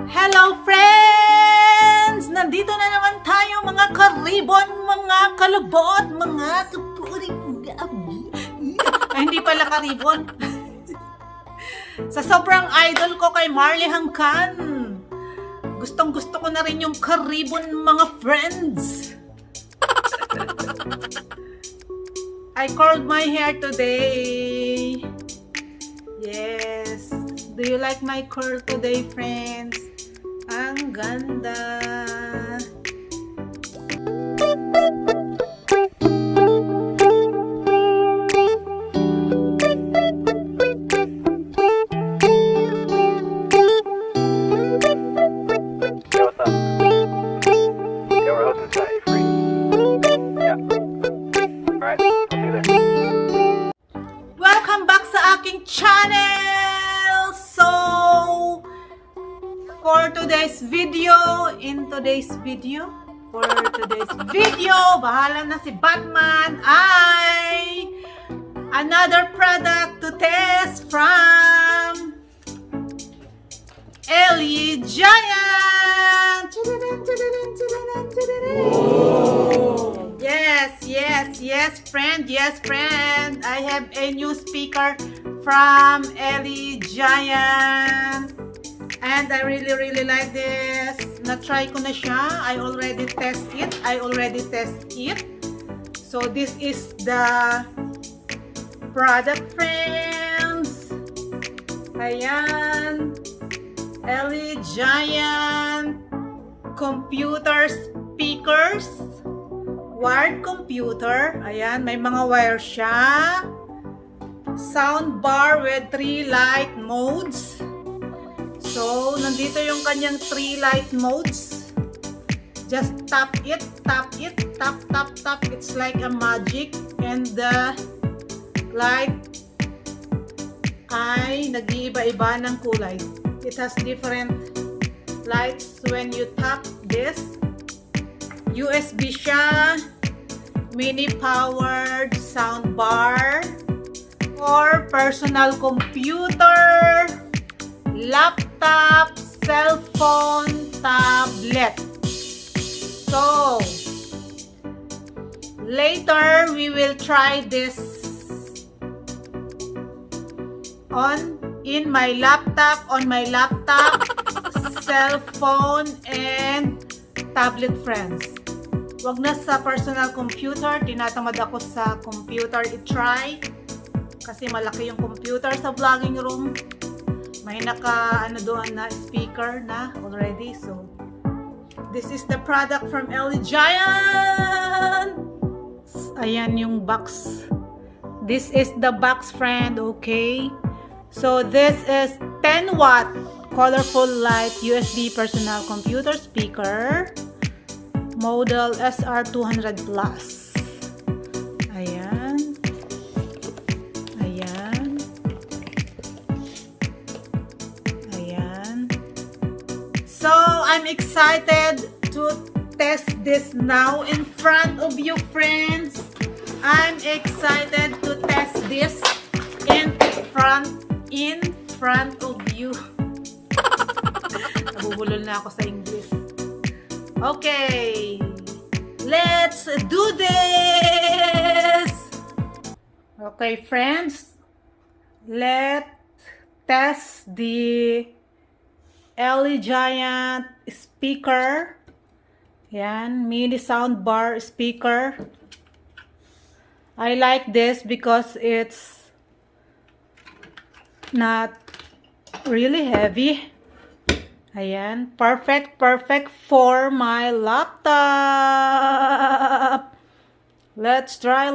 Hello friends! Nandito na naman tayo mga karibon, mga kalabot, mga kapuring ay, hindi pala karibon. Sa sobrang idol ko kay Marley Hangkan, gustong gusto ko na rin yung karibon mga friends. I curled my hair today. Yes. Do you like my curl today, friends? Ang ganda. Welcome back sa aking channel! So, for today's video, bahala na si Batman, ay another product to test from ELEGIANT! Yes, friend. I have a new speaker from ELEGIANT. And I really like this. Na-try ko na siya. I already test it. So this is the product, friends. Ayan. ELEGIANT computer speakers. Wired computer. Ayan, may mga wire siya. Soundbar with 3 light modes. So, nandito yung kanyang 3 light modes. Just tap it. It's like a magic. And the light ay nag-iiba-iba ng kulay. It has different lights when you tap this. USB siya, mini powered soundbar, or personal computer, laptop, cellphone, tablet. So, later we will try this on my laptop, cellphone, and tablet, friends. Wag na sa personal computer. Tinatamad ako sa computer i-try. Kasi malaki yung computer sa vlogging room. May doon na speaker na already. So, this is the product from ELEGIANT. Ayan yung box. This is the box, friend. Okay. So, this is 10 watt colorful light USB personal computer speaker. Model SR200 Plus. Ayan. So, I'm excited to test this now in front of you, friends. I'm excited to test this in front of you. Nabubulol na ako sa English. Okay, let's do this! Okay, friends, let's test the ELEGIANT speaker. Yan, mini soundbar speaker. I like this because it's not really heavy. Ayan, perfect for my laptop. Let's try.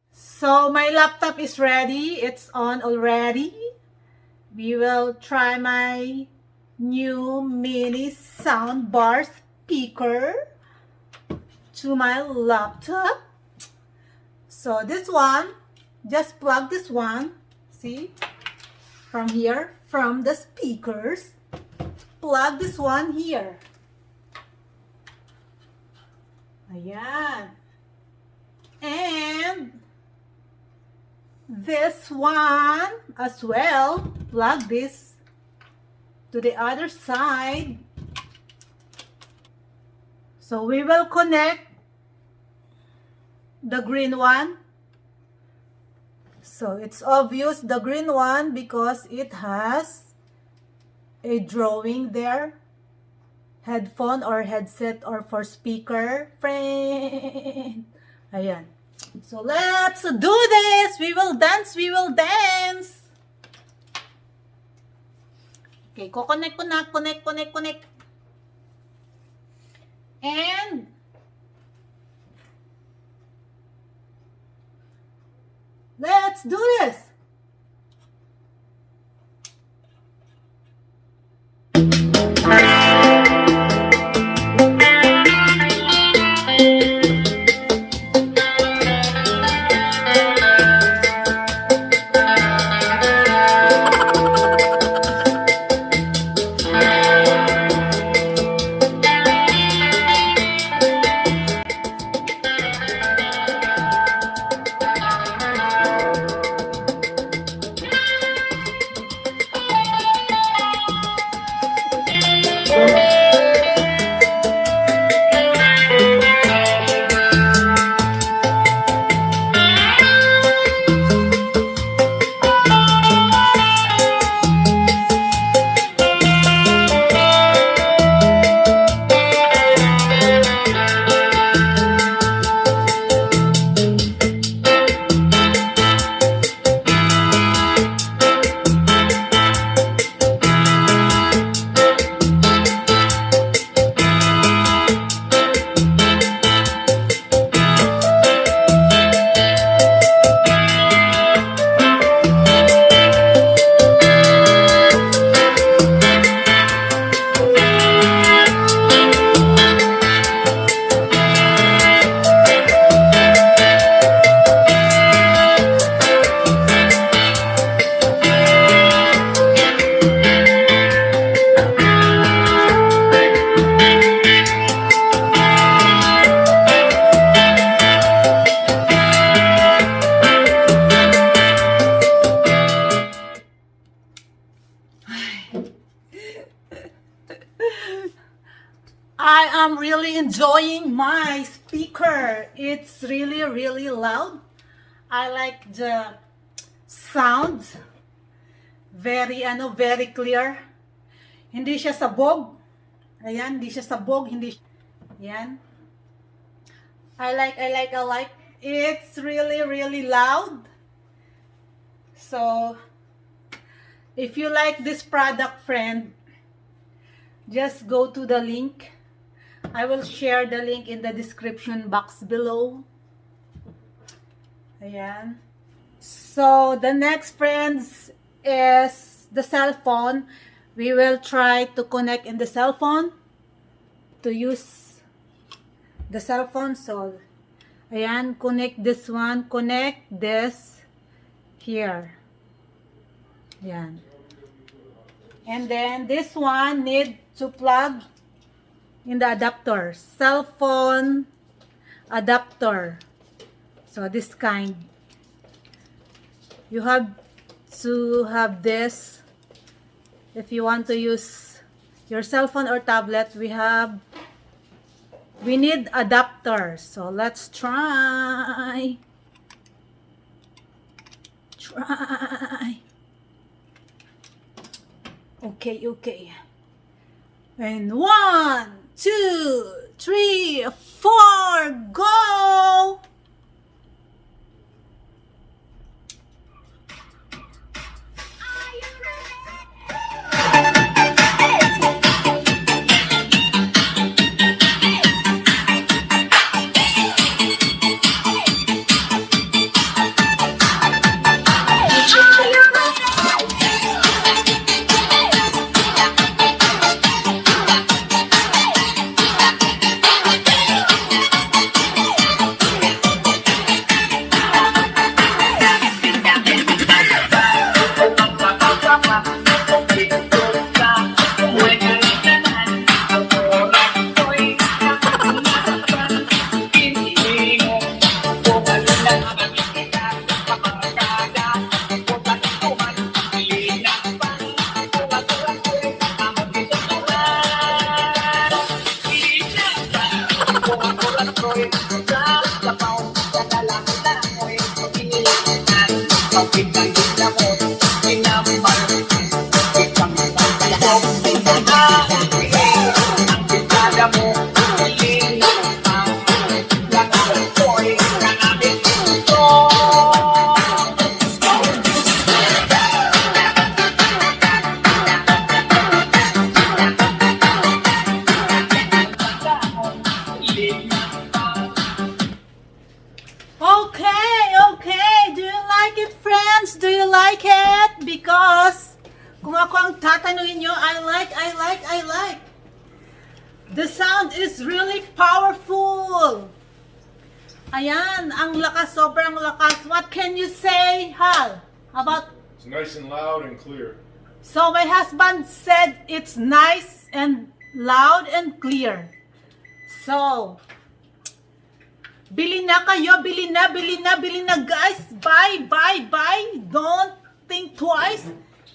So my laptop is ready. It's on already. We will try my new mini soundbar speaker to my laptop. So this one, just plug this one. See? From here, from the speakers, plug this one here. Ayan. And this one as well, plug this to the other side. So we will connect the green one. So it's obvious the green one because it has a drawing there. Headphone or headset or for speaker. Friend. Ayan. So let's do this. We will dance. We will dance. Okay, connect ko na. Connect. And let's do this. I am really enjoying my speaker. It's really loud. I like the sound. Very clear. Hindi siya sabog. Ayan, hindi siya sabog, hindi. Yan. I like. It's really loud. So if you like this product, friend, just go to the link. I will share the link in the description box below. Ayan. So the next, friends, is the cell phone. We will try to connect in the cell phone to use the cell phone. So ayan, connect this one, connect this here. Ayan. And then this one need to plug in the adapter, cell phone adapter. So this kind, you have to have this if you want to use your cell phone or tablet. We need adapters. So let's try. Okay. And 1, 2, 3, 4, go! Okay. Do you like it, friends? Do you like it? Because kung ako ang tatanungin nyo, I like. The sound is really powerful. Ayan, ang lakas, sobrang lakas. What can you say, Hal? About? It's nice and loud and clear. So my husband said it's nice and loud and clear. So, bili na kayo, bili na guys. Buy. Don't think twice.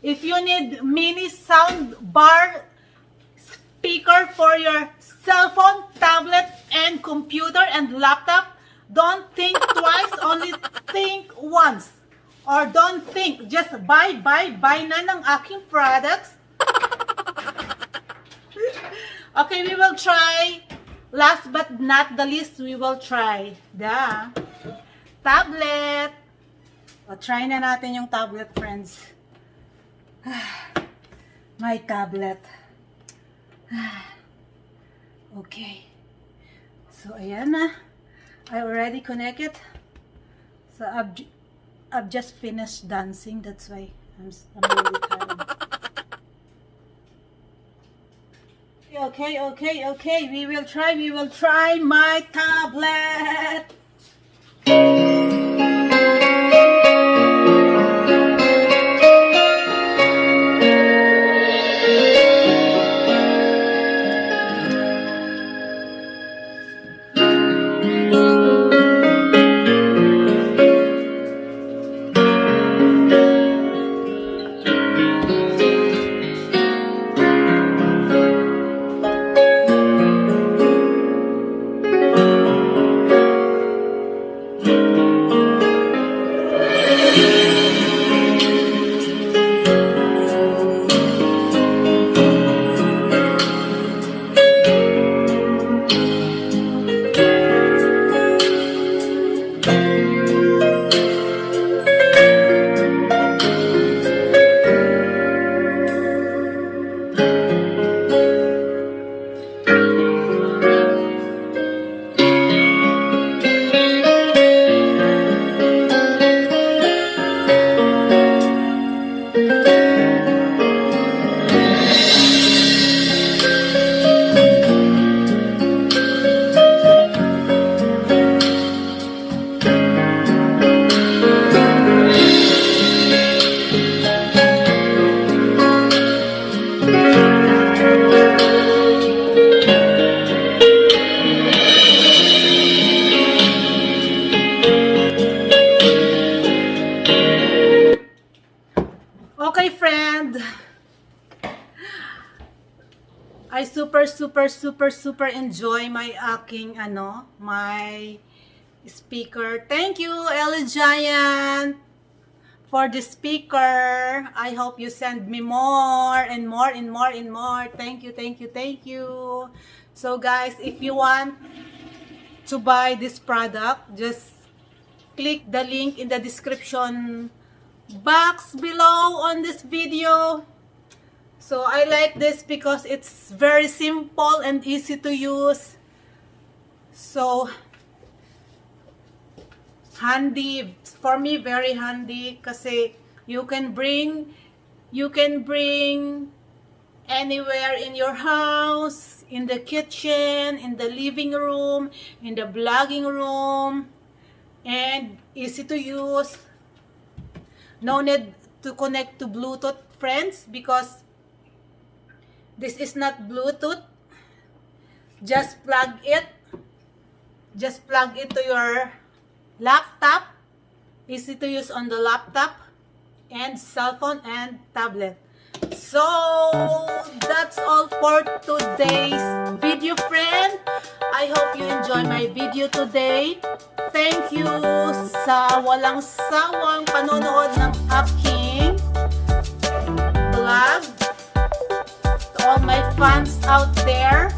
If you need mini soundbar speaker for your cell phone, tablet, and computer and laptop, don't think twice, only think once. Or don't think, just buy na ng aking products. Okay, we will try. Last but not the least, we will try the tablet. O, try na natin yung tablet, friends. My tablet. Okay. So, ayan na. I already connected. So, I've just finished dancing. That's why I'm really tired. Okay. We will try my tablet. Okay, friend. I super enjoy my aking my speaker. Thank you, ELEGIANT, for the speaker. I hope you send me more and more. Thank you. So guys, if you want to buy this product, just click the link in the description box below on this video. So I like this because it's very simple and easy to use. So handy for me, very handy kasi you can bring anywhere in your house, in the kitchen, in the living room, in the vlogging room, and easy to use. No need to connect to Bluetooth, friends, because this is not Bluetooth. Just plug it to your laptop. Easy to use on the laptop and cell phone and tablet. So that's all for today's video, friend. I hope you enjoy my video today. thank you sa walang sawang panonood ng aking vlog. To all my fans out there,